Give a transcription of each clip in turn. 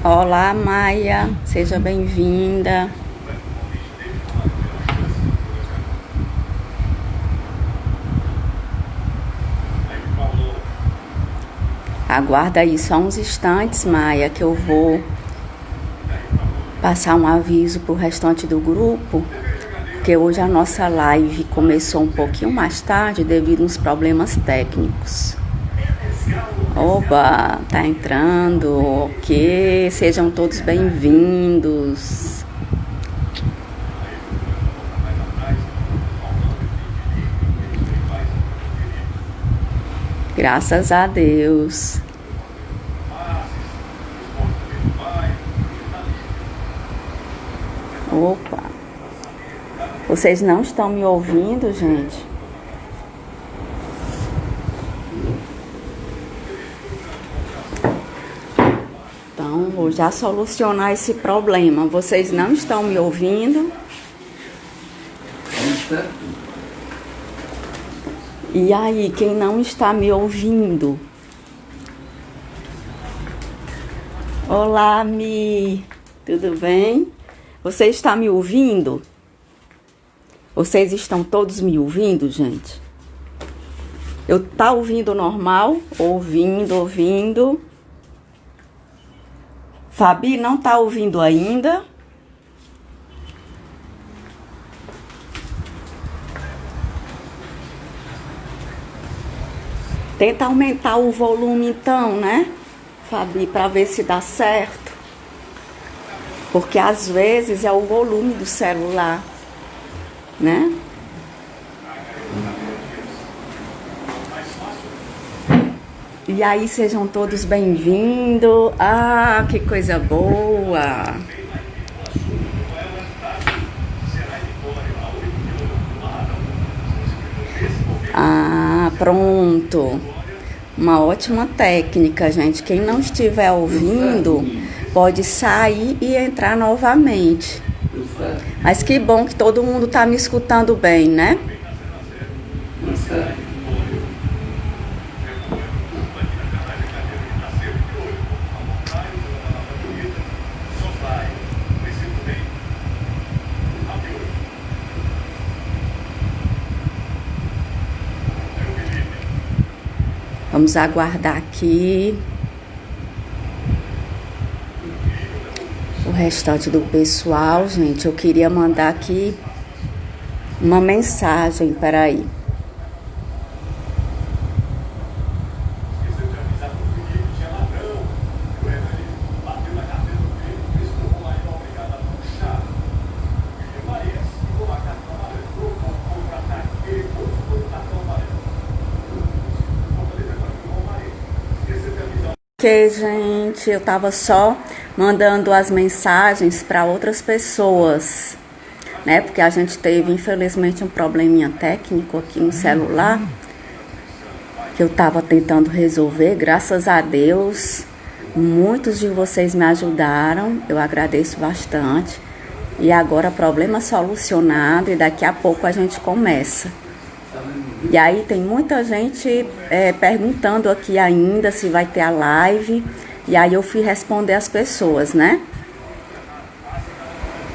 Olá, Maia, seja bem-vinda. Aguarda aí só uns instantes, Maia, que eu vou passar um aviso pro restante do grupo, porque hoje a nossa live começou um pouquinho mais tarde devido aos problemas técnicos. Oba, tá entrando, ok, sejam todos bem-vindos. Graças a Deus. Opa, vocês não estão me ouvindo, gente? Então, vou já solucionar esse problema. Vocês não estão me ouvindo? E aí, quem não está me ouvindo? Olá, Mi. Tudo bem? Você está me ouvindo? Vocês estão todos me ouvindo, gente? Tá ouvindo normal? Ouvindo. Fabi não tá ouvindo ainda? Tenta aumentar o volume então, né, Fabi, para ver se dá certo. Porque às vezes é o volume do celular, né? E aí, sejam todos bem-vindos. Ah, que coisa boa! Ah, pronto. Uma ótima técnica, gente. Quem não estiver ouvindo, pode sair e entrar novamente. Mas que bom que todo mundo tá me escutando bem, né? Vamos aguardar aqui o restante do pessoal, gente. Eu queria mandar aqui uma mensagem, peraí. Porque, gente, eu tava só mandando as mensagens para outras pessoas, né? Porque a gente teve, infelizmente, um probleminha técnico aqui no celular que eu tava tentando resolver. Graças a Deus, muitos de vocês me ajudaram. Eu agradeço bastante. E agora, problema solucionado e daqui a pouco a gente começa. E aí tem muita gente perguntando aqui ainda se vai ter a live. E aí eu fui responder as pessoas, né?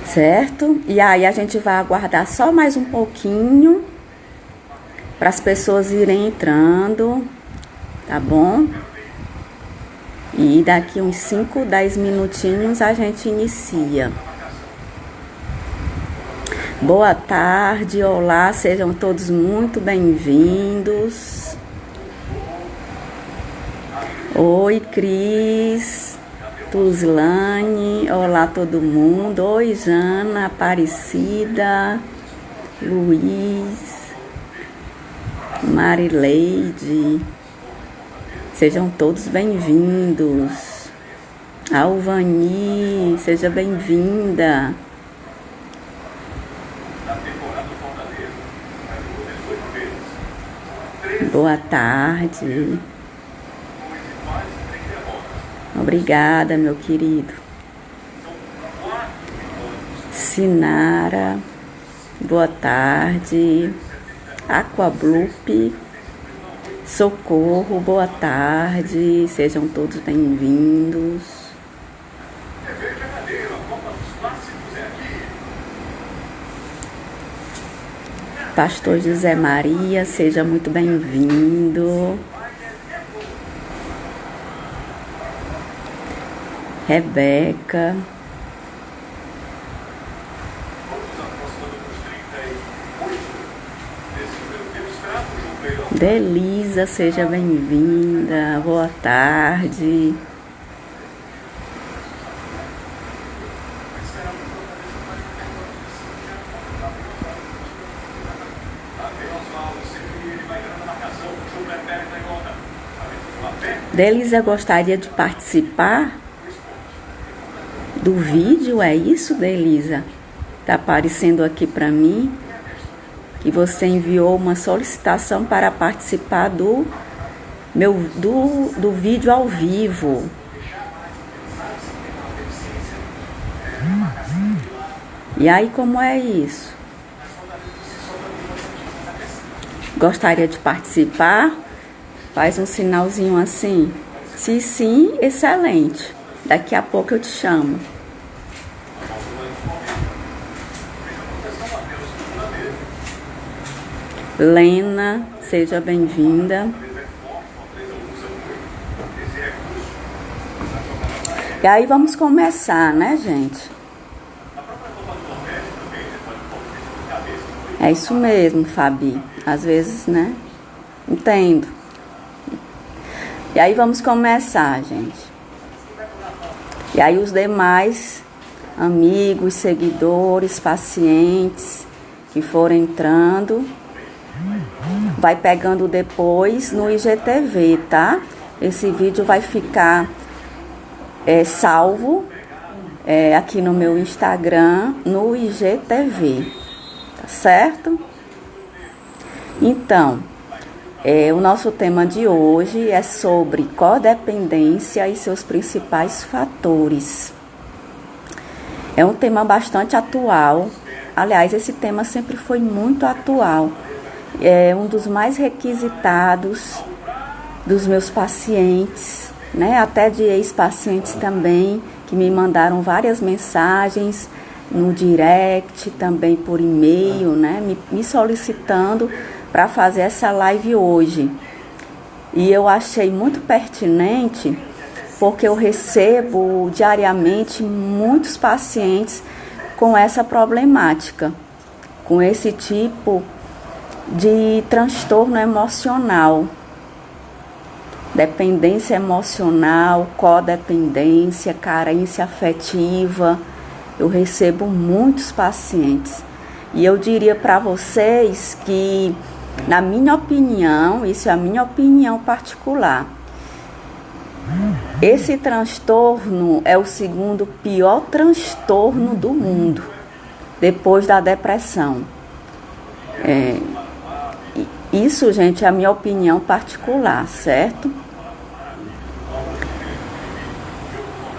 Certo? E aí a gente vai aguardar só mais um pouquinho para as pessoas irem entrando, tá bom? E daqui uns 5, 10 minutinhos a gente inicia. Boa tarde, olá, sejam todos muito bem-vindos. Oi, Cris, Tuzlane, olá todo mundo. Oi, Jana, Aparecida, Luiz, Marileide, sejam todos bem-vindos. Alvani, seja bem-vinda. Boa tarde. Obrigada, meu querido. Sinara, boa tarde. Aquabloop, Socorro, boa tarde. Sejam todos bem-vindos. Pastor José Maria, seja muito bem-vindo. Rebeca. Delisa, seja bem-vinda. Boa tarde. Delisa gostaria de participar do vídeo, é isso, Delisa? Tá aparecendo aqui para mim que você enviou uma solicitação para participar do vídeo ao vivo. E aí, como é isso? Gostaria de participar? Faz um sinalzinho assim. Se sim, excelente. Daqui a pouco eu te chamo. Lena, seja bem-vinda. E aí vamos começar, né, gente? É isso mesmo, Fabi. Às vezes, né? Entendo. E aí vamos começar, gente. E aí os demais amigos, seguidores, pacientes que forem entrando, vai pegando depois no IGTV, tá? Esse vídeo vai ficar salvo aqui no meu Instagram, no IGTV, tá certo? Então, o nosso tema de hoje é sobre codependência e seus principais fatores. É um tema bastante atual. Aliás, esse tema sempre foi muito atual. É um dos mais requisitados dos meus pacientes, né? Até de ex-pacientes também, que me mandaram várias mensagens no direct, também por e-mail, né? Me solicitando para fazer essa live hoje. E eu achei muito pertinente, porque eu recebo diariamente muitos pacientes com essa problemática, com esse tipo de transtorno emocional, dependência emocional, codependência, carência afetiva. Eu recebo muitos pacientes. E eu diria para vocês que, na minha opinião, isso é a minha opinião particular, esse transtorno é o segundo pior transtorno do mundo, depois da depressão. Isso, gente, é a minha opinião particular, certo?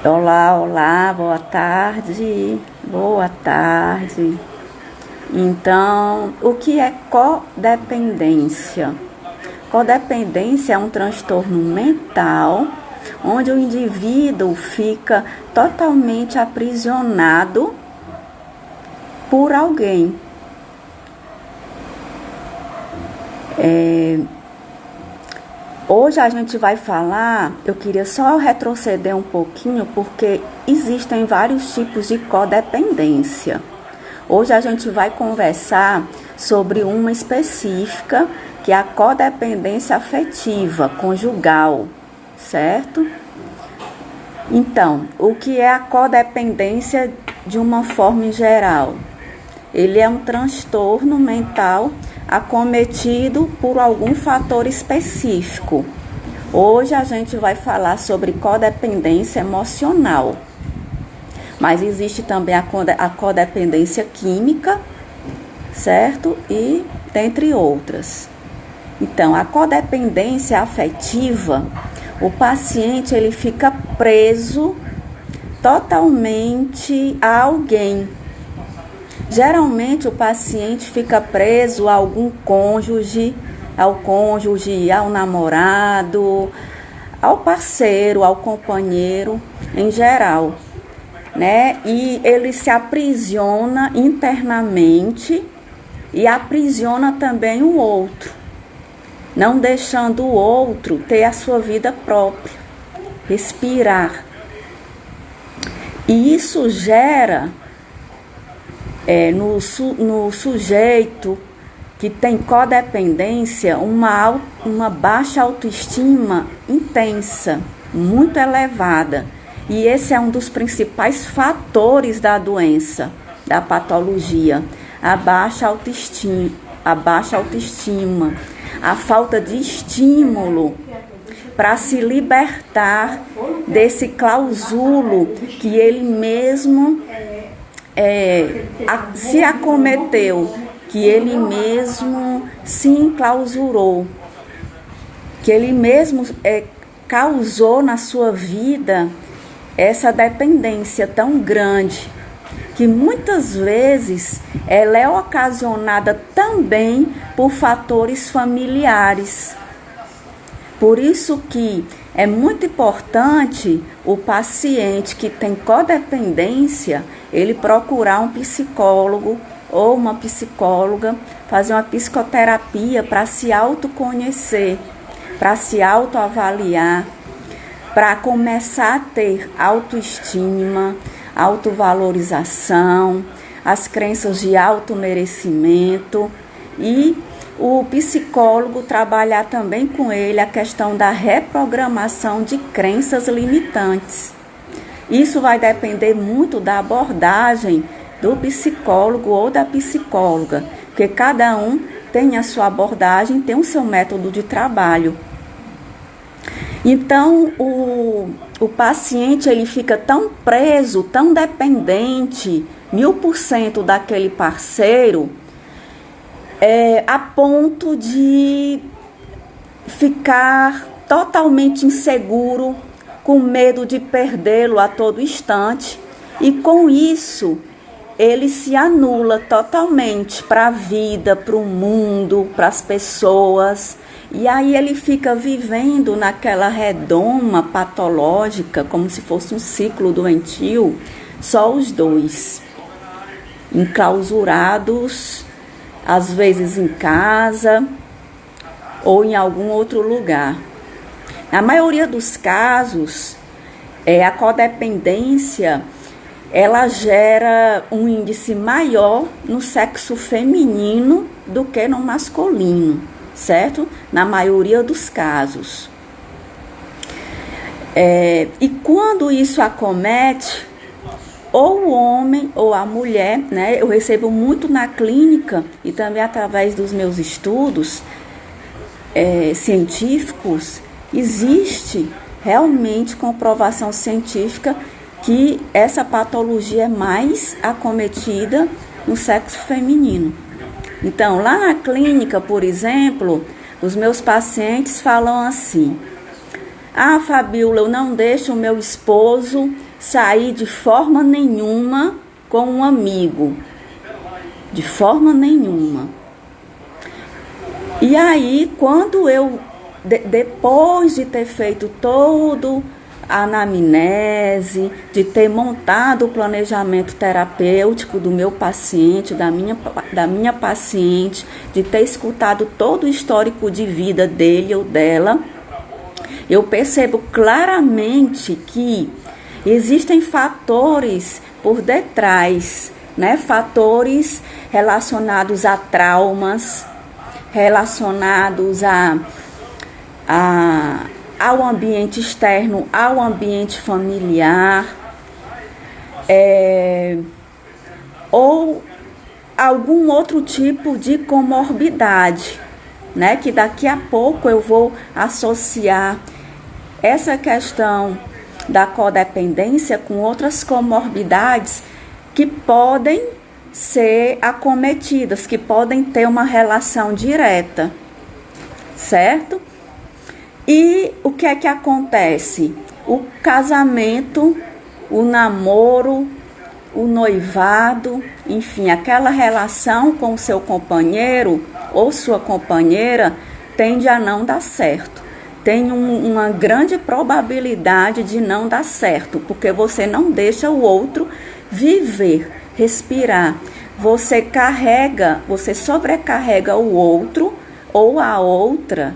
Olá, boa tarde. Boa tarde. Então, o que é codependência? Codependência é um transtorno mental onde o indivíduo fica totalmente aprisionado por alguém. Hoje a gente vai falar, eu queria só retroceder um pouquinho, porque existem vários tipos de codependência. Hoje a gente vai conversar sobre uma específica, que é a codependência afetiva, conjugal, certo? Então, o que é a codependência de uma forma geral? Ele é um transtorno mental acometido por algum fator específico. Hoje a gente vai falar sobre codependência emocional, mas existe também a codependência química, certo? E dentre outras. Então, a codependência afetiva, o paciente ele fica preso totalmente a alguém. Geralmente o paciente fica preso a algum cônjuge, ao namorado, ao parceiro, ao companheiro em geral, né? E ele se aprisiona internamente e aprisiona também o outro, não deixando o outro ter a sua vida própria, respirar. E isso gera no sujeito que tem codependência uma baixa autoestima intensa, muito elevada. E esse é um dos principais fatores da doença, da patologia, a baixa autoestima, a falta de estímulo para se libertar desse clausulo que ele mesmo se acometeu, que ele mesmo se enclausurou, que ele mesmo causou na sua vida essa dependência tão grande, que muitas vezes ela é ocasionada também por fatores familiares. Por isso que é muito importante o paciente que tem codependência, ele procurar um psicólogo ou uma psicóloga, fazer uma psicoterapia para se autoconhecer, para se autoavaliar, para começar a ter autoestima, autovalorização, as crenças de automerecimento, e o psicólogo trabalhar também com ele a questão da reprogramação de crenças limitantes. Isso vai depender muito da abordagem do psicólogo ou da psicóloga, porque cada um tem a sua abordagem, tem o seu método de trabalho. Então, o paciente ele fica tão preso, tão dependente, 1000% daquele parceiro, a ponto de ficar totalmente inseguro, com medo de perdê-lo a todo instante, e com isso ele se anula totalmente para a vida, para o mundo, para as pessoas, e aí ele fica vivendo naquela redoma patológica, como se fosse um ciclo doentio, só os dois, enclausurados, às vezes em casa ou em algum outro lugar. Na maioria dos casos, a codependência ela gera um índice maior no sexo feminino do que no masculino, certo? Na maioria dos casos. E quando isso acomete ou o homem ou a mulher, né? Eu recebo muito na clínica e também através dos meus estudos científicos, existe realmente comprovação científica que essa patologia é mais acometida no sexo feminino. Então, lá na clínica, por exemplo, os meus pacientes falam assim: ah, Fabíola, eu não deixo o meu esposo sair de forma nenhuma com um amigo. De forma nenhuma. E aí, quando eu, depois de ter feito todo a anamnese, de ter montado o planejamento terapêutico do meu paciente, da minha paciente, de ter escutado todo o histórico de vida dele ou dela, eu percebo claramente que existem fatores por detrás, né? Fatores relacionados a traumas, relacionados ao ambiente externo, ao ambiente familiar, ou algum outro tipo de comorbidade, né? Que daqui a pouco eu vou associar essa questão da codependência com outras comorbidades que podem ser acometidas, que podem ter uma relação direta, certo? E o que é que acontece? O casamento, o namoro, o noivado, enfim, aquela relação com o seu companheiro ou sua companheira tende a não dar certo. Tem uma grande probabilidade de não dar certo, porque você não deixa o outro viver, respirar. você sobrecarrega o outro ou a outra,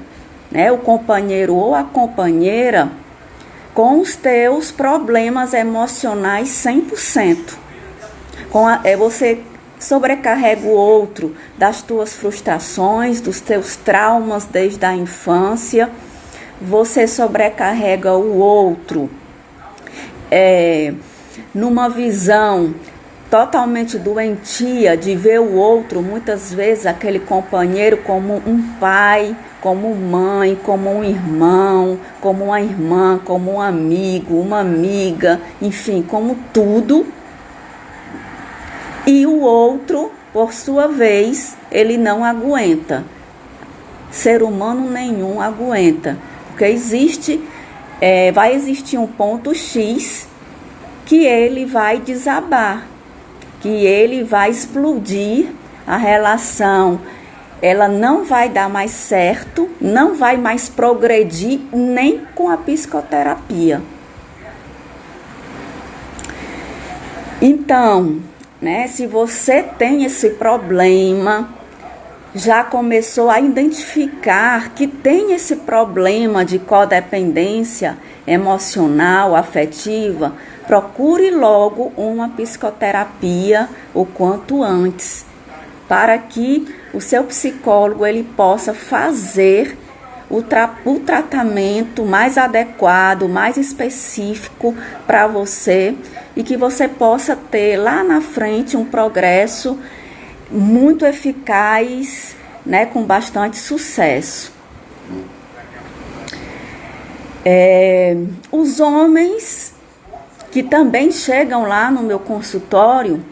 né, o companheiro ou a companheira, com os teus problemas emocionais 100%. Você sobrecarrega o outro das tuas frustrações, dos teus traumas desde a infância. Você sobrecarrega o outro numa visão totalmente doentia de ver o outro, muitas vezes aquele companheiro, como um pai, como mãe, como um irmão, como uma irmã, como um amigo, uma amiga, enfim, como tudo. E o outro, por sua vez, ele não aguenta. Ser humano nenhum aguenta, porque vai existir um ponto X que ele vai desabar, que ele vai explodir, a relação, ela não vai dar mais certo, não vai mais progredir nem com a psicoterapia. Então, né, se você tem esse problema, já começou a identificar que tem esse problema de codependência emocional, afetiva, procure logo uma psicoterapia o quanto antes, para que o seu psicólogo ele possa fazer o tratamento mais adequado, mais específico para você e que você possa ter lá na frente um progresso muito eficaz, né, com bastante sucesso. Os homens que também chegam lá no meu consultório,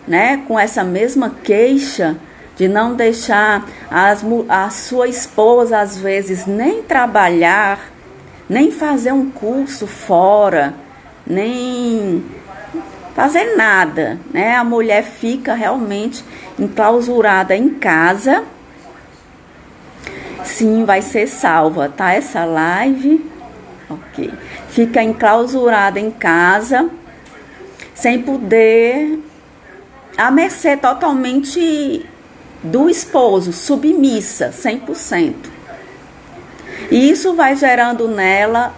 né, com essa mesma queixa de não deixar a sua esposa, às vezes, nem trabalhar, nem fazer um curso fora, nem fazer nada, né? A mulher fica realmente enclausurada em casa. Sim, vai ser salva, tá? Essa live, ok. Fica enclausurada em casa, sem poder, à mercê totalmente do esposo, submissa, 100%. E isso vai gerando nela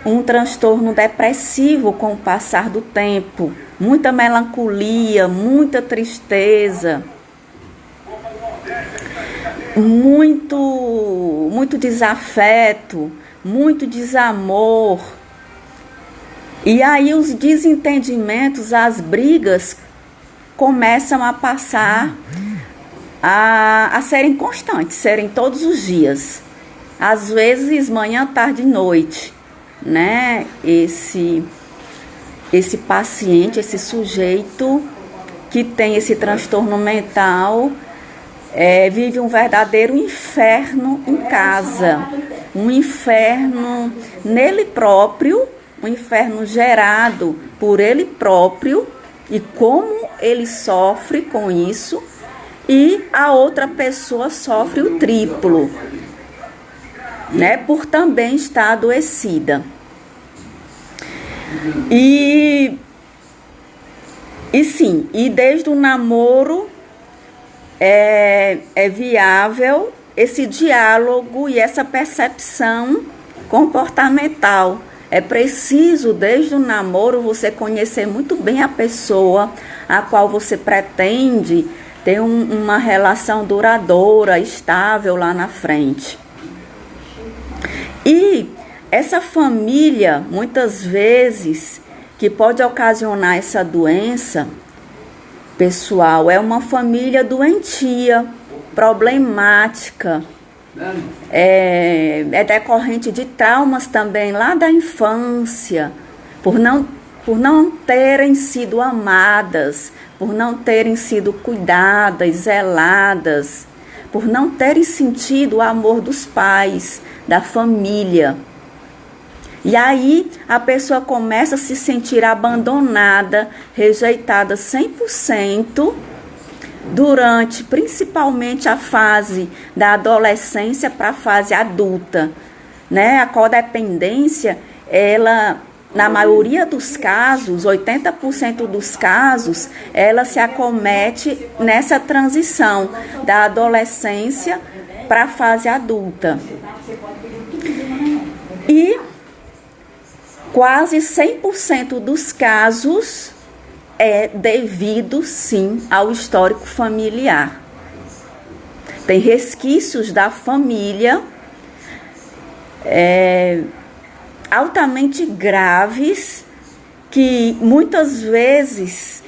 um transtorno depressivo com o passar do tempo, muita melancolia, muita tristeza, muito desafeto, muito desamor. E aí os desentendimentos, as brigas começam a passar a serem constantes, serem todos os dias. Às vezes manhã, tarde e noite, né? Esse paciente, esse sujeito que tem esse transtorno mental vive um verdadeiro inferno em casa, um inferno nele próprio, um inferno gerado por ele próprio e como ele sofre com isso, e a outra pessoa sofre o triplo, né, por também estar adoecida. E sim, e desde o namoro é viável esse diálogo e essa percepção comportamental. É preciso, desde o namoro, você conhecer muito bem a pessoa a qual você pretende ter uma relação duradoura, estável lá na frente. E essa família, muitas vezes, que pode ocasionar essa doença, pessoal, é uma família doentia, problemática, é decorrente de traumas também lá da infância, por não terem sido amadas, por não terem sido cuidadas, zeladas, por não terem sentido o amor dos pais, da família. E aí a pessoa começa a se sentir abandonada, rejeitada 100%, durante principalmente a fase da adolescência para a fase adulta, né? A codependência, ela na maioria dos casos, 80% dos casos, ela se acomete nessa transição da adolescência para a fase adulta. E quase 100% dos casos é devido, sim, ao histórico familiar. Tem resquícios da família altamente graves que muitas vezes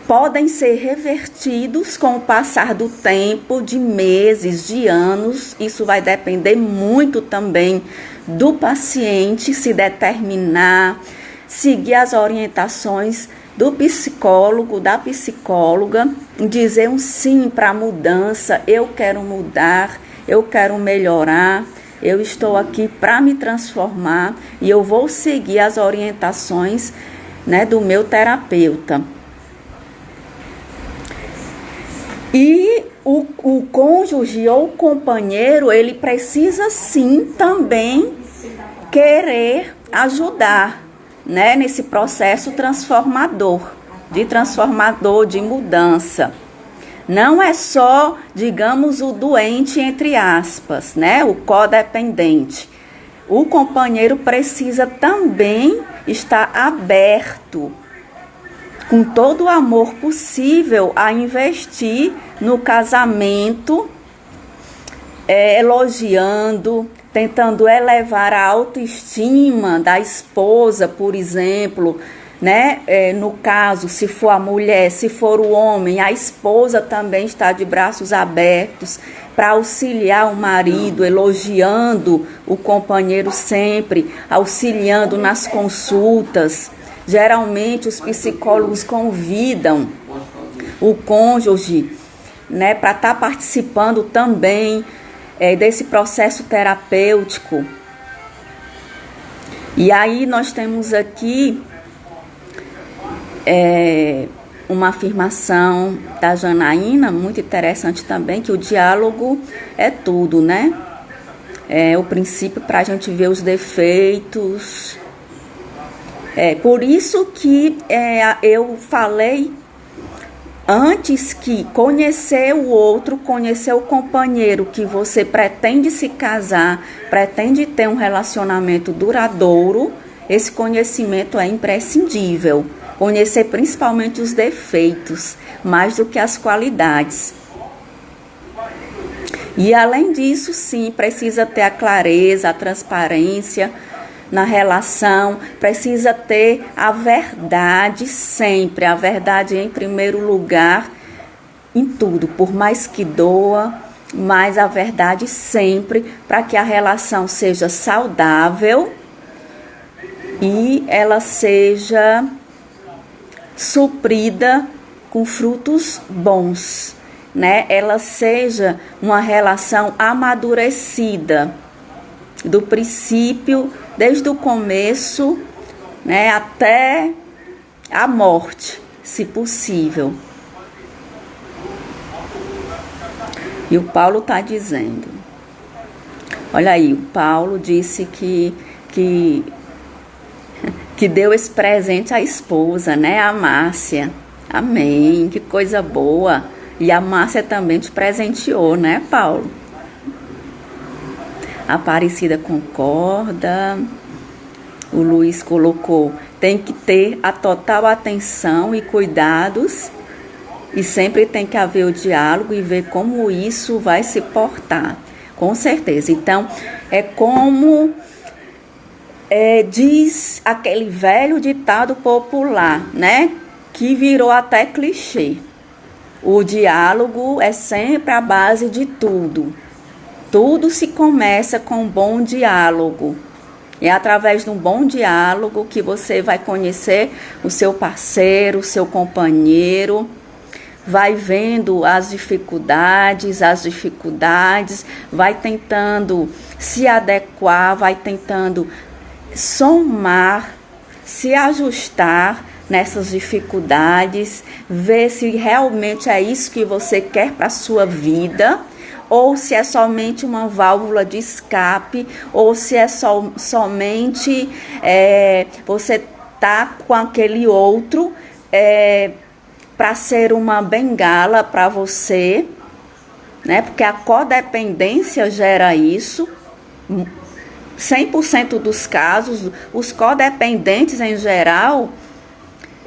podem ser revertidos com o passar do tempo, de meses, de anos. Isso vai depender muito também do paciente se determinar, seguir as orientações do psicólogo, da psicóloga, dizer um sim para a mudança. Eu quero mudar, eu quero melhorar, eu estou aqui para me transformar e eu vou seguir as orientações, né, do meu terapeuta. E o cônjuge ou o companheiro, ele precisa sim também querer ajudar, né, nesse processo transformador, de mudança. Não é só, digamos, o doente, entre aspas, né, o codependente. O companheiro precisa também estar aberto, com todo o amor possível, a investir no casamento, elogiando, tentando elevar a autoestima da esposa, por exemplo, né? No caso, se for a mulher, se for o homem, a esposa também está de braços abertos para auxiliar o marido, elogiando o companheiro sempre, auxiliando nas consultas. Geralmente os psicólogos convidam o cônjuge, né, para estar participando também desse processo terapêutico. E aí nós temos aqui uma afirmação da Janaína, muito interessante também, que o diálogo é tudo, né? É o princípio para a gente ver os defeitos. Por isso que eu falei antes que conhecer o outro, conhecer o companheiro que você pretende se casar, pretende ter um relacionamento duradouro, esse conhecimento é imprescindível. Conhecer principalmente os defeitos, mais do que as qualidades. E além disso, sim, precisa ter a clareza, a transparência na relação, precisa ter a verdade sempre, a verdade em primeiro lugar em tudo, por mais que doa, mas a verdade sempre, para que a relação seja saudável e ela seja suprida com frutos bons, né? Ela seja uma relação amadurecida do princípio, desde o começo, né, até a morte, se possível. E o Paulo está dizendo, olha aí, o Paulo disse que deu esse presente à esposa, né, a Márcia. Amém, que coisa boa. E a Márcia também te presenteou, né, Paulo? A Aparecida concorda. O Luiz colocou, tem que ter a total atenção e cuidados e sempre tem que haver o diálogo e ver como isso vai se portar. Com certeza. Então, é como diz aquele velho ditado popular, né? Que virou até clichê. O diálogo é sempre a base de tudo. Tudo se começa com um bom diálogo. É através de um bom diálogo que você vai conhecer o seu parceiro, o seu companheiro, vai vendo as dificuldades, vai tentando se adequar, vai tentando somar, se ajustar nessas dificuldades, ver se realmente é isso que você quer para a sua vida, ou se é somente uma válvula de escape, ou se é somente você tá com aquele outro para ser uma bengala para você, né? Porque a codependência gera isso. 100% dos casos, os codependentes em geral,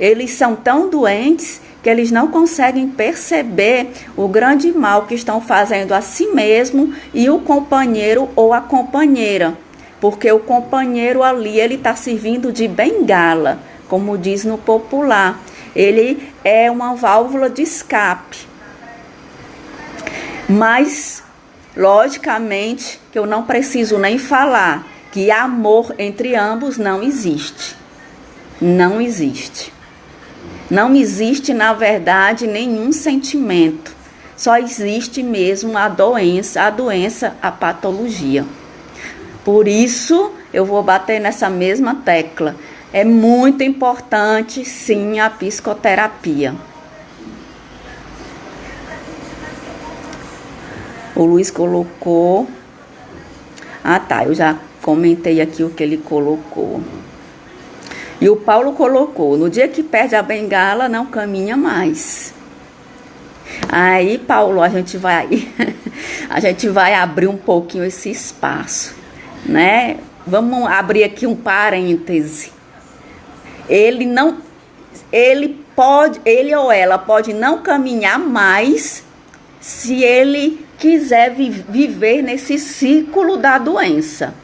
eles são tão doentes que eles não conseguem perceber o grande mal que estão fazendo a si mesmo e o companheiro ou a companheira. Porque o companheiro ali, ele está servindo de bengala, como diz no popular. Ele é uma válvula de escape. Mas, logicamente, que eu não preciso nem falar que amor entre ambos não existe. Não existe. Não existe, na verdade, nenhum sentimento. Só existe mesmo a doença, a patologia. Por isso, eu vou bater nessa mesma tecla. É muito importante, sim, a psicoterapia. O Luiz colocou... Ah, tá, eu já comentei aqui o que ele colocou. E o Paulo colocou: no dia que perde a bengala, não caminha mais. Aí, Paulo, a gente vai abrir um pouquinho esse espaço, né? Vamos abrir aqui um parêntese. Ele ou ela pode não caminhar mais se ele quiser viver nesse ciclo da doença.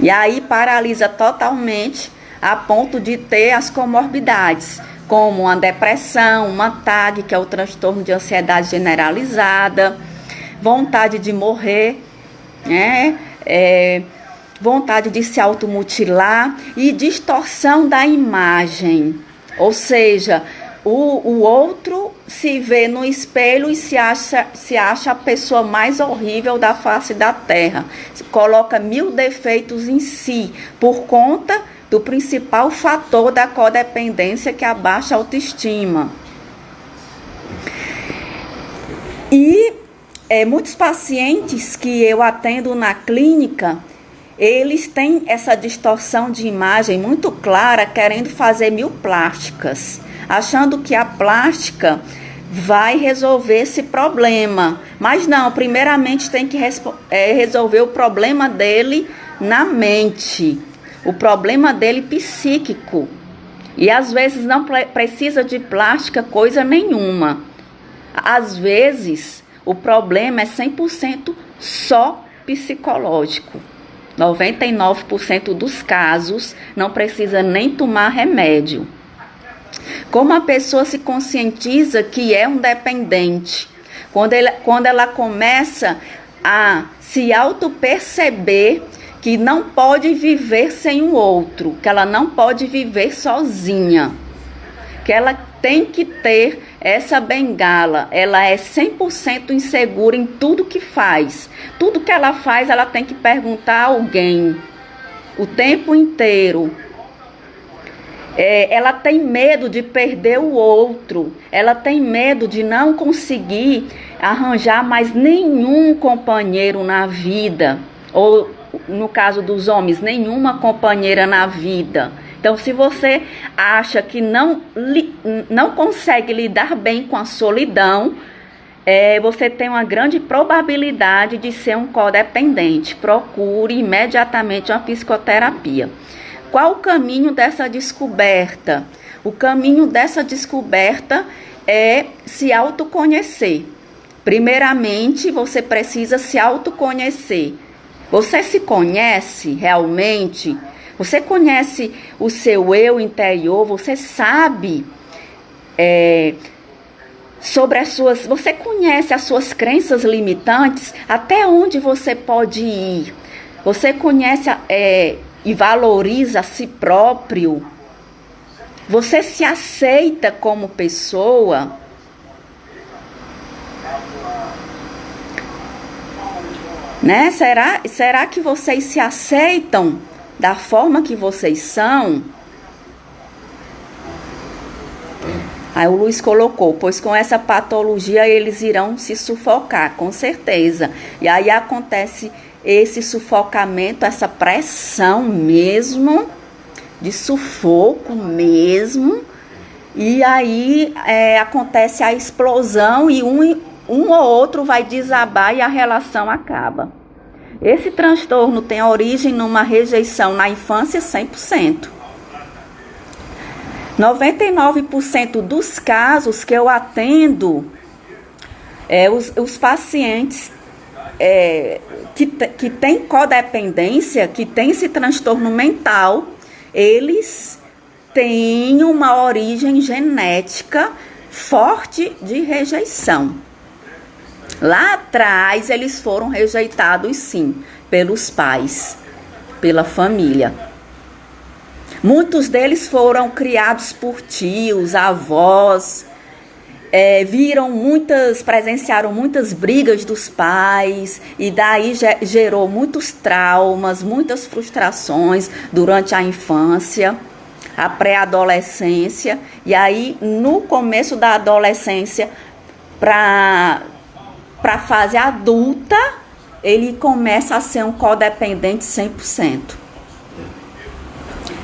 E aí paralisa totalmente a ponto de ter as comorbidades, como uma depressão, uma TAG, que é o transtorno de ansiedade generalizada, vontade de morrer, né? Vontade de se automutilar e distorção da imagem. Ou seja, o outro se vê no espelho e se acha a pessoa mais horrível da face da terra. Coloca 1000 defeitos em si, por conta do principal fator da codependência, que é a baixa autoestima. E muitos pacientes que eu atendo na clínica, eles têm essa distorção de imagem muito clara, querendo fazer 1000 plásticas, achando que a plástica vai resolver esse problema. Mas não, primeiramente tem que resolver o problema dele na mente, o problema dele psíquico. E às vezes não precisa de plástica coisa nenhuma. Às vezes o problema é 100% só psicológico. 99% dos casos não precisa nem tomar remédio. Como a pessoa se conscientiza que é um dependente? Quando ela começa a se auto-perceber que não pode viver sem o outro, que ela não pode viver sozinha, que ela tem que ter essa bengala, ela é 100% insegura em tudo que faz. Tudo que ela faz, ela tem que perguntar a alguém o tempo inteiro. Ela tem medo de perder o outro, ela tem medo de não conseguir arranjar mais nenhum companheiro na vida, ou no caso dos homens, nenhuma companheira na vida. Então, se você acha que não consegue lidar bem com a solidão, você tem uma grande probabilidade de ser um codependente. Procure imediatamente uma psicoterapia. Qual o caminho dessa descoberta? O caminho dessa descoberta é se autoconhecer. Primeiramente, você precisa se autoconhecer. Você se conhece realmente? Você conhece o seu eu interior? Você sabe sobre as suas... Você conhece as suas crenças limitantes? Até onde você pode ir? Você conhece e valoriza a si próprio? Você se aceita como pessoa? Né? Será que vocês se aceitam da forma que vocês são? Aí o Luiz colocou, pois com essa patologia eles irão se sufocar, com certeza. E aí acontece esse sufocamento, essa pressão mesmo, de sufoco mesmo. E aí acontece a explosão e um ou outro vai desabar e a relação acaba. Esse transtorno tem origem numa rejeição na infância 100%. 99% dos casos que eu atendo, os pacientes que têm codependência, que têm esse transtorno mental, eles têm uma origem genética forte de rejeição. Lá atrás, eles foram rejeitados, sim, pelos pais, pela família. Muitos deles foram criados por tios, avós, presenciaram muitas brigas dos pais, e daí gerou muitos traumas, muitas frustrações durante a infância, a pré-adolescência, e aí no começo da adolescência para a fase adulta, ele começa a ser um codependente 100%.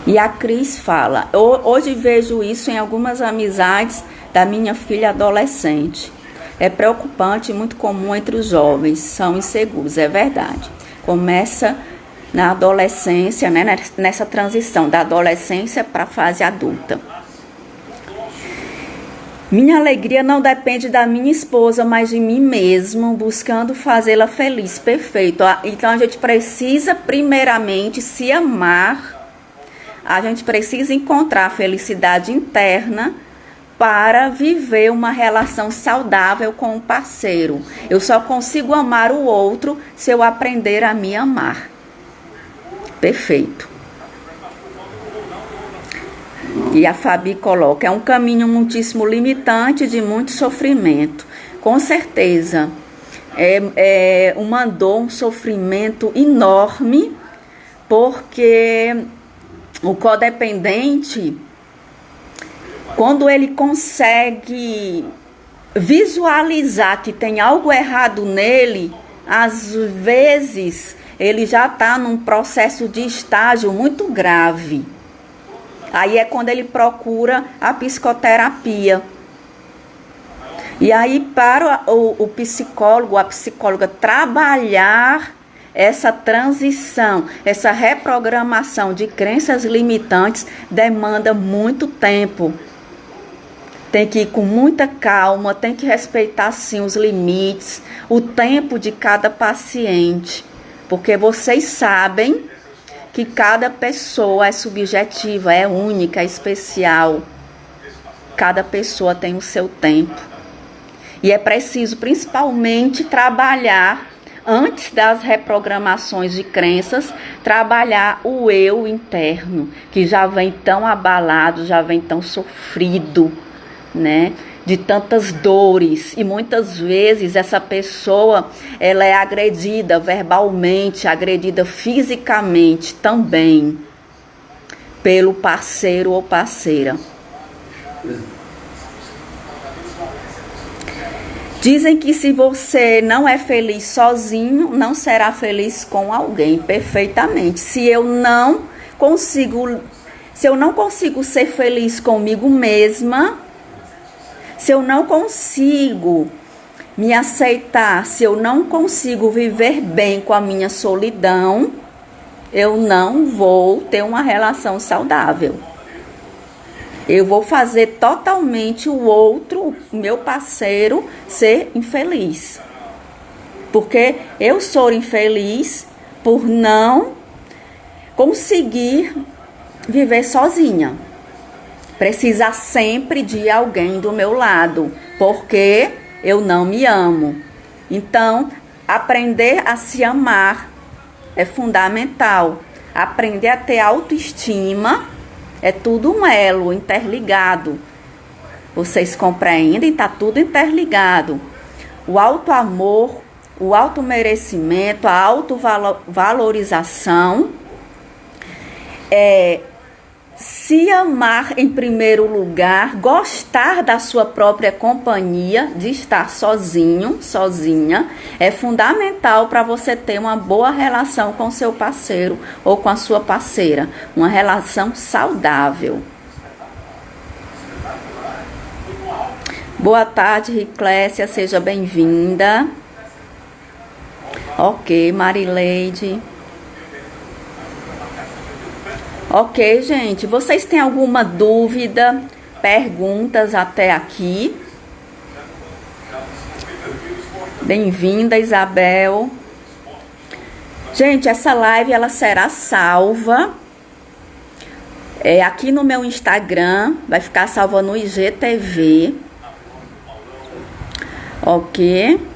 E a Cris fala, hoje vejo isso em algumas amizades da minha filha adolescente. É preocupante e muito comum entre os jovens, são inseguros, é verdade. Começa na adolescência, né, nessa transição da adolescência para a fase adulta. Minha alegria não depende da minha esposa, mas de mim mesmo, buscando fazê-la feliz. Perfeito. Então a gente precisa primeiramente se amar. A gente precisa encontrar a felicidade interna para viver uma relação saudável com o parceiro. Eu só consigo amar o outro se eu aprender a me amar. Perfeito. E a Fabi coloca, é um caminho muitíssimo limitante de muito sofrimento. Com certeza, mandou um sofrimento enorme, porque o codependente, quando ele consegue visualizar que tem algo errado nele, às vezes ele já está num processo de estágio muito grave. Aí é quando ele procura a psicoterapia. E aí para o psicólogo, a psicóloga trabalhar essa transição, essa reprogramação de crenças limitantes demanda muito tempo. Tem que ir com muita calma, tem que respeitar sim os limites, o tempo de cada paciente, porque vocês sabem que cada pessoa é subjetiva, é única, é especial. Cada pessoa tem o seu tempo. E é preciso principalmente trabalhar, antes das reprogramações de crenças, trabalhar o eu interno, que já vem tão abalado, já vem tão sofrido, né? De tantas dores. E muitas vezes essa pessoa, ela é agredida verbalmente, agredida fisicamente também, pelo parceiro ou parceira. Dizem que se você não é feliz sozinho, não será feliz com alguém. Perfeitamente. Se eu não consigo ser feliz comigo mesma, se eu não consigo me aceitar, se eu não consigo viver bem com a minha solidão, eu não vou ter uma relação saudável. Eu vou fazer totalmente o outro, o meu parceiro, ser infeliz. Porque eu sou infeliz por não conseguir viver sozinha. Precisar sempre de alguém do meu lado, porque eu não me amo. Então, aprender a se amar é fundamental. Aprender a ter autoestima é tudo um elo interligado. Vocês compreendem? Está tudo interligado. O autoamor, o automerecimento, a autovalorização se amar em primeiro lugar, gostar da sua própria companhia, de estar sozinho, sozinha, é fundamental para você ter uma boa relação com seu parceiro ou com a sua parceira, uma relação saudável. Boa tarde, Riclésia, seja bem-vinda. Ok, Marileide. Ok, gente, vocês têm alguma dúvida, perguntas até aqui? Bem-vinda, Isabel. Gente, essa live ela será salva aqui no meu Instagram, vai ficar salva no IGTV. Ok?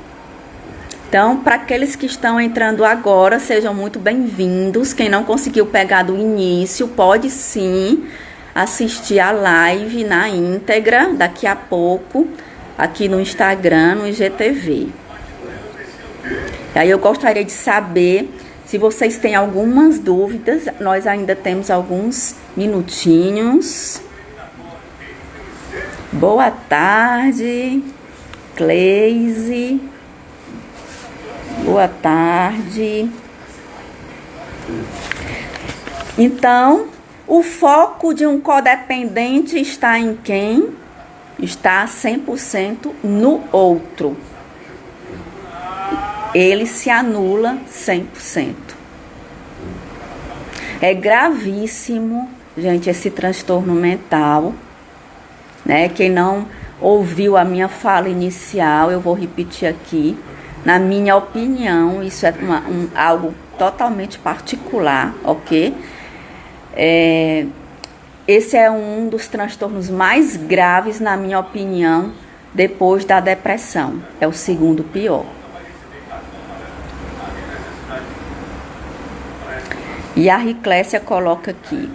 Então, para aqueles que estão entrando agora, sejam muito bem-vindos. Quem não conseguiu pegar do início, pode sim assistir a live na íntegra daqui a pouco, aqui no Instagram, no IGTV. E aí eu gostaria de saber se vocês têm algumas dúvidas. Nós ainda temos alguns minutinhos. Boa tarde, Cleise. Boa tarde. Então, o foco de um codependente está em quem? Está 100% no outro. Ele se anula 100%. É gravíssimo, gente, esse transtorno mental, né? Quem não ouviu a minha fala inicial, eu vou repetir aqui. Na minha opinião, isso é algo totalmente particular, ok? Esse é um dos transtornos mais graves, na minha opinião, depois da depressão. É o segundo pior. E a Riclésia coloca aqui: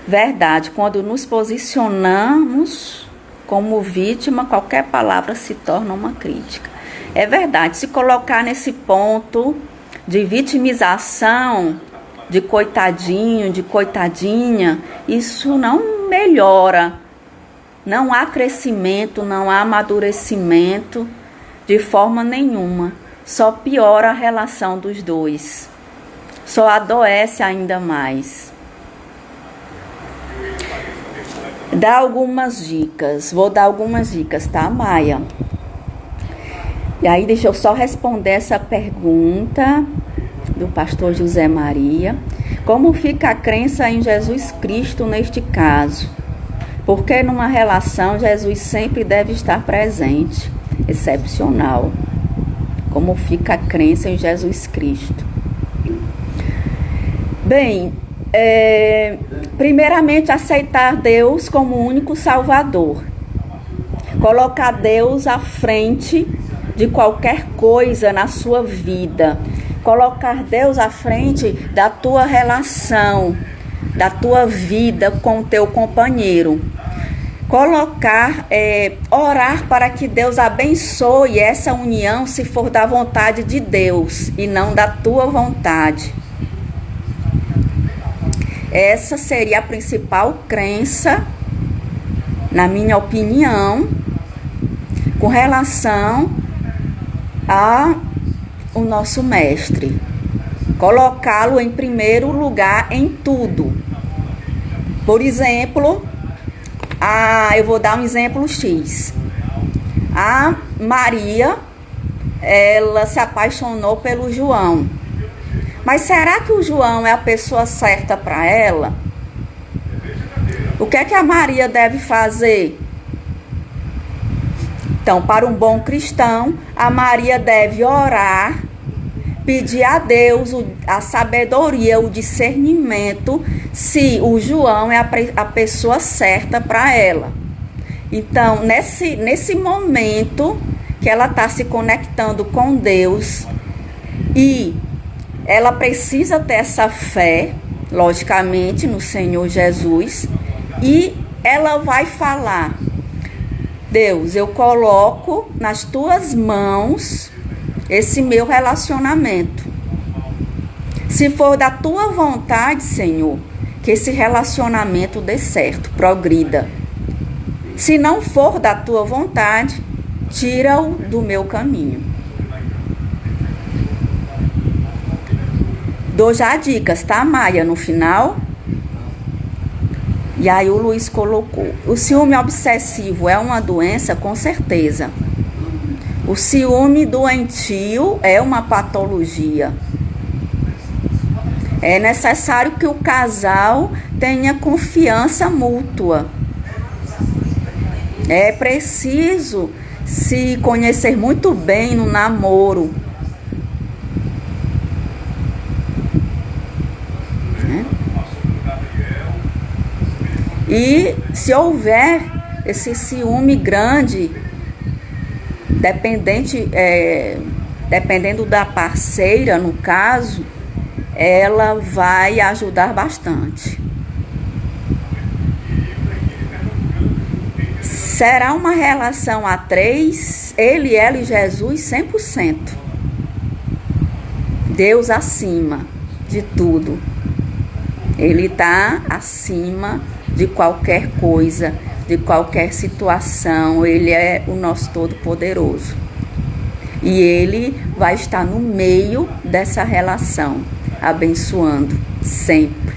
verdade, quando nos posicionamos como vítima, qualquer palavra se torna uma crítica. É verdade, se colocar nesse ponto de vitimização, de coitadinho, de coitadinha, isso não melhora. Não há crescimento, não há amadurecimento de forma nenhuma. Só piora a relação dos dois. Só adoece ainda mais. Dá algumas dicas. Vou dar algumas dicas, tá, Maia? E aí, deixa eu só responder essa pergunta do pastor José Maria. Como fica a crença em Jesus Cristo neste caso? Porque numa relação, Jesus sempre deve estar presente. Excepcional. Como fica a crença em Jesus Cristo? Bem, primeiramente, aceitar Deus como o único Salvador. Colocar Deus à frente de qualquer coisa na sua vida. Colocar Deus à frente da tua relação, da tua vida com o teu companheiro. Orar para que Deus abençoe essa união, se for da vontade de Deus e não da tua vontade. Essa seria a principal crença, na minha opinião, com relação ao nosso mestre. Colocá-lo em primeiro lugar em tudo. Por exemplo, eu vou dar um exemplo X. A Maria, ela se apaixonou pelo João. Mas será que o João é a pessoa certa para ela? O que é que a Maria deve fazer? Então, para um bom cristão, a Maria deve orar, pedir a Deus a sabedoria, o discernimento, se o João é a pessoa certa para ela. Então, nesse momento que ela está se conectando com Deus, e ela precisa ter essa fé, logicamente, no Senhor Jesus, e ela vai falar: Deus, eu coloco nas tuas mãos esse meu relacionamento. Se for da tua vontade, Senhor, que esse relacionamento dê certo, progrida. Se não for da tua vontade, tira-o do meu caminho. Dou já dicas, tá, Maia, no final? E aí o Luiz colocou: o ciúme obsessivo é uma doença? Com certeza. O ciúme doentio é uma patologia. É necessário que o casal tenha confiança mútua. É preciso se conhecer muito bem no namoro. E se houver esse ciúme grande, dependendo da parceira, no caso, ela vai ajudar bastante. Será uma relação a três, ele, ela e Jesus 100%. Deus acima de tudo. Ele está acima de qualquer coisa, de qualquer situação. Ele é o nosso Todo-Poderoso. E Ele vai estar no meio dessa relação, abençoando sempre.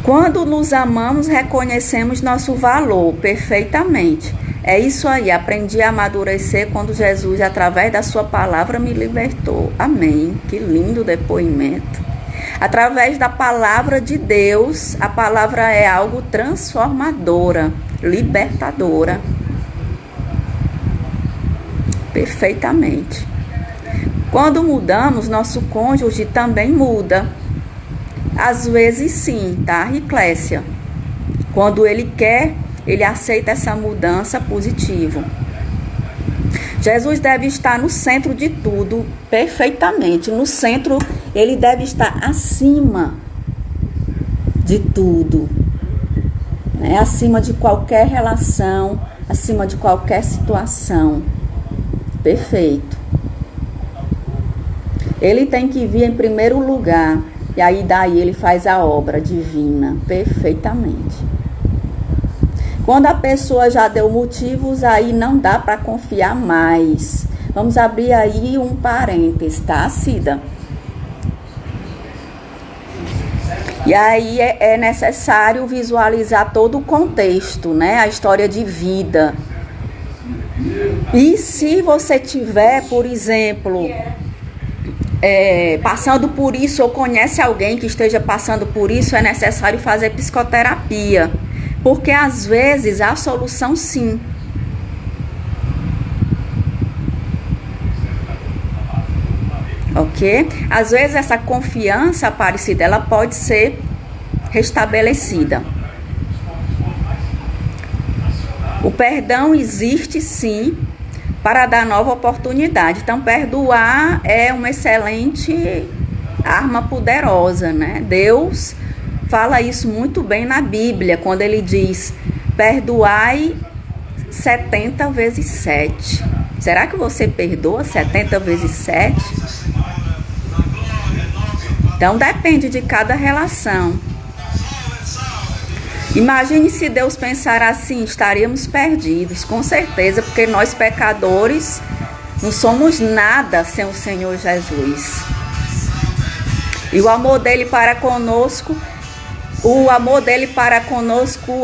Quando nos amamos, reconhecemos nosso valor perfeitamente. É isso aí, aprendi a amadurecer quando Jesus, através da sua palavra, me libertou. Amém. Que lindo depoimento. Através da palavra de Deus, a palavra é algo transformadora, libertadora. Perfeitamente. Quando mudamos, nosso cônjuge também muda. Às vezes sim, tá, Riclésia? Quando ele quer, ele aceita essa mudança positiva. Jesus deve estar no centro de tudo, perfeitamente. No centro, ele deve estar acima de tudo, né? Acima de qualquer relação, acima de qualquer situação. Perfeito. Ele tem que vir em primeiro lugar, e aí daí ele faz a obra divina, perfeitamente. Quando a pessoa já deu motivos, aí não dá para confiar mais. Vamos abrir aí um parênteses, tá, Cida? E aí é necessário visualizar todo o contexto, né? A história de vida. E se você tiver, por exemplo, passando por isso ou conhece alguém que esteja passando por isso, é necessário fazer psicoterapia. Porque às vezes há solução sim. Ok? Às vezes essa confiança, Aparecida, ela pode ser restabelecida. O perdão existe sim para dar nova oportunidade. Então perdoar é uma excelente arma poderosa, né? Deus fala isso muito bem na Bíblia, quando ele diz: perdoai 70 vezes 7. Será que você perdoa 70 vezes 7? Então depende de cada relação. Imagine se Deus pensar assim, estaríamos perdidos, com certeza, porque nós pecadores não somos nada sem o Senhor Jesus. E o amor dele para conosco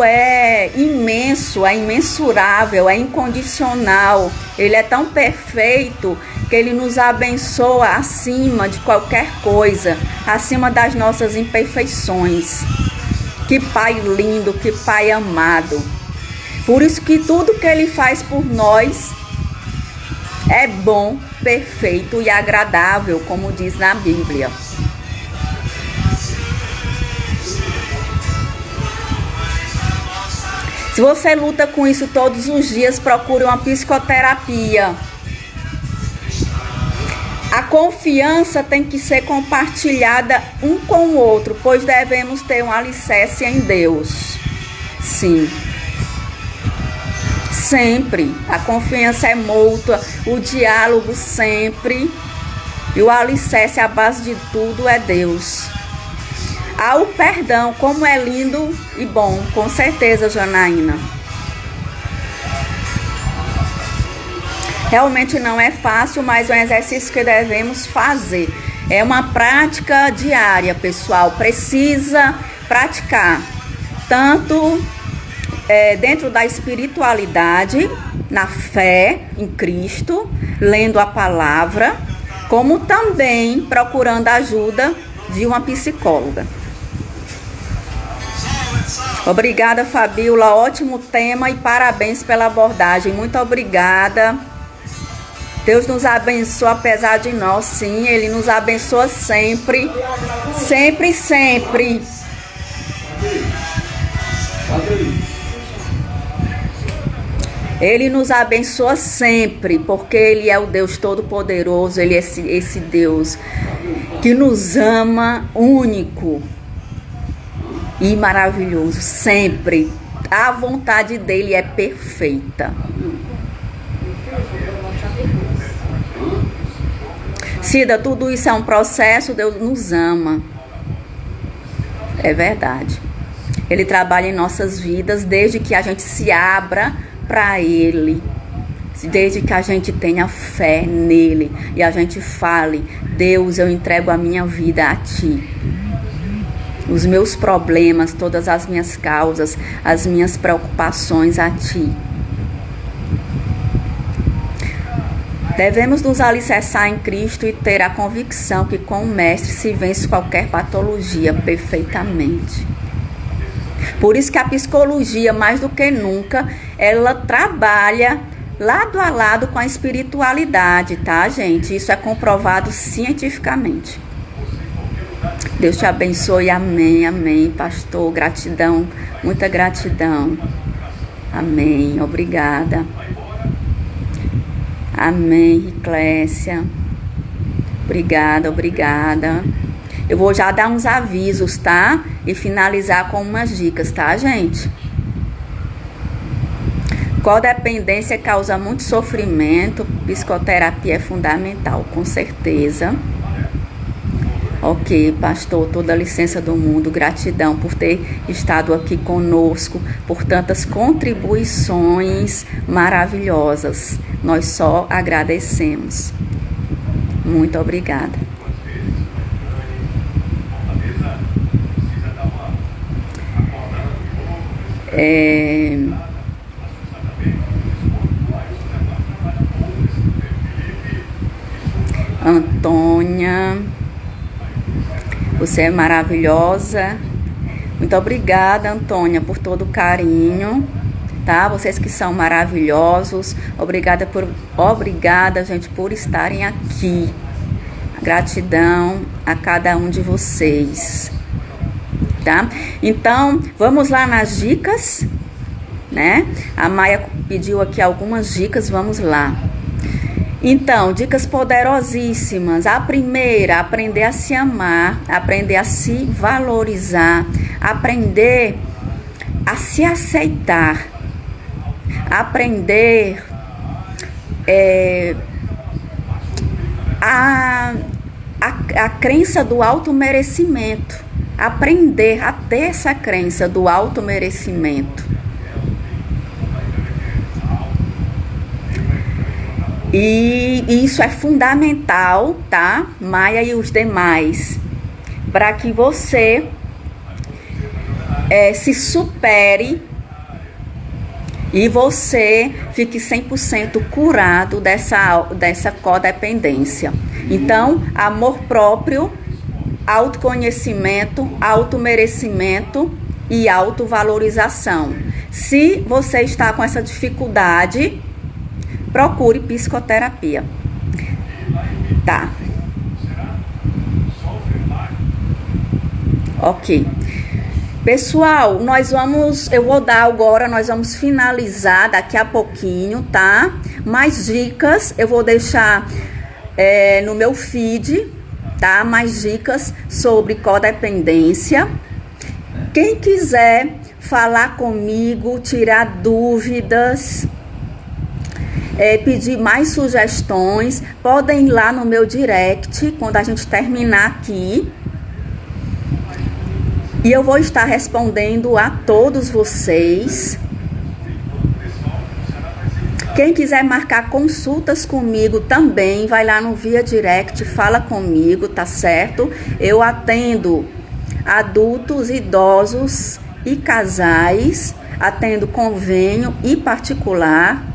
é imenso, é imensurável, é incondicional. Ele é tão perfeito que ele nos abençoa acima de qualquer coisa, acima das nossas imperfeições. Que Pai lindo, que Pai amado. Por isso que tudo que ele faz por nós é bom, perfeito e agradável, como diz na Bíblia. Se você luta com isso todos os dias, procure uma psicoterapia. A confiança tem que ser compartilhada um com o outro, pois devemos ter um alicerce em Deus. Sim. Sempre. A confiança é mútua, o diálogo sempre E o alicerce, a base de tudo é Deus. O perdão, como é lindo e bom, com certeza, Janaína. Realmente não é fácil, mas é um exercício que devemos fazer. É uma prática diária, pessoal. Precisa praticar. Tanto dentro da espiritualidade, na fé em Cristo, lendo a palavra, como também procurando a ajuda de uma psicóloga. Obrigada, Fabiola. Ótimo tema e parabéns pela abordagem. Muito obrigada. Deus nos abençoa apesar de nós, sim. Ele nos abençoa sempre. Sempre, sempre. Ele nos abençoa sempre, porque Ele é o Deus Todo-Poderoso. Ele é esse Deus que nos ama, único e maravilhoso, sempre. A vontade dEle é perfeita. Cida, tudo isso é um processo, Deus nos ama. É verdade. Ele trabalha em nossas vidas desde que a gente se abra para Ele, desde que a gente tenha fé nele e a gente fale: Deus, eu entrego a minha vida a Ti, os meus problemas, todas as minhas causas, as minhas preocupações a Ti. Devemos nos alicerçar em Cristo e ter a convicção que com o Mestre se vence qualquer patologia perfeitamente. Por isso que a psicologia, mais do que nunca, ela trabalha lado a lado com a espiritualidade, tá, gente? Isso é comprovado cientificamente. Deus te abençoe, amém, amém, pastor. Gratidão, muita gratidão. Amém, obrigada. Amém, Riclésia. Obrigada, obrigada. Eu vou já dar uns avisos, tá? E finalizar com umas dicas, tá, gente? Codependência causa muito sofrimento. Psicoterapia é fundamental, com certeza. Ok, pastor, toda a licença do mundo. Gratidão por ter estado aqui conosco, por tantas contribuições maravilhosas. Nós só agradecemos. Muito obrigada. Antônia, você é maravilhosa. Muito obrigada, Antônia, por todo o carinho, tá? Vocês que são maravilhosos. Obrigada, gente, por estarem aqui. Gratidão a cada um de vocês, tá? Então, vamos lá nas dicas, né? A Maia pediu aqui algumas dicas, vamos lá. Então, dicas poderosíssimas. A primeira, aprender a se amar, aprender a se valorizar, aprender a se aceitar, aprender a crença do automerecimento, aprender a ter essa crença do automerecimento. E isso é fundamental, tá? Maia e os demais, para que você se supere e você fique 100% curado dessa codependência. Então, amor próprio, autoconhecimento, automerecimento e autovalorização. Se você está com essa dificuldade, procure psicoterapia. Tá. Ok. Pessoal, nós vamos finalizar daqui a pouquinho, tá? Mais dicas eu vou deixar no meu feed, tá? Mais dicas sobre codependência. Quem quiser falar comigo, tirar dúvidas, pedir mais sugestões, podem ir lá no meu direct quando a gente terminar aqui. E eu vou estar respondendo a todos vocês. Quem quiser marcar consultas comigo também, vai lá no Via Direct, fala comigo, tá certo? Eu atendo adultos, idosos e casais, atendo convênio e particular.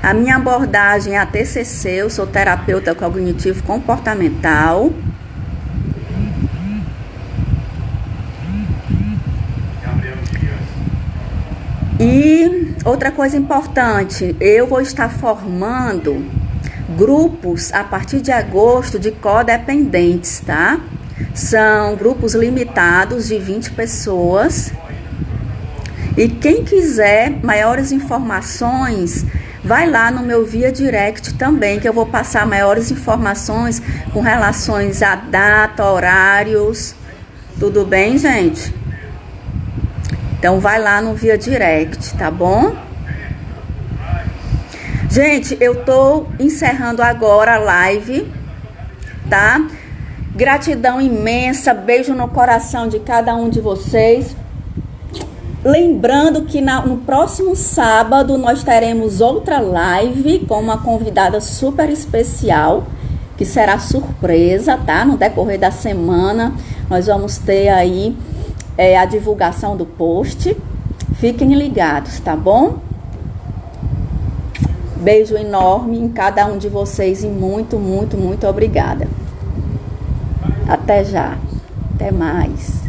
A minha abordagem é a TCC, eu sou terapeuta cognitivo comportamental. E outra coisa importante, eu vou estar formando grupos a partir de agosto de codependentes, tá? São grupos limitados de 20 pessoas. E quem quiser maiores informações, vai lá no meu Via Direct também, que eu vou passar maiores informações com relações a data, horários. Tudo bem, gente? Então, vai lá no Via Direct, tá bom? Gente, eu tô encerrando agora a live, tá? Gratidão imensa, beijo no coração de cada um de vocês. Lembrando que no próximo sábado nós teremos outra live com uma convidada super especial, que será surpresa, tá? No decorrer da semana, nós vamos ter aí a divulgação do post. Fiquem ligados, tá bom? Beijo enorme em cada um de vocês e muito, muito, muito obrigada. Até já. Até mais.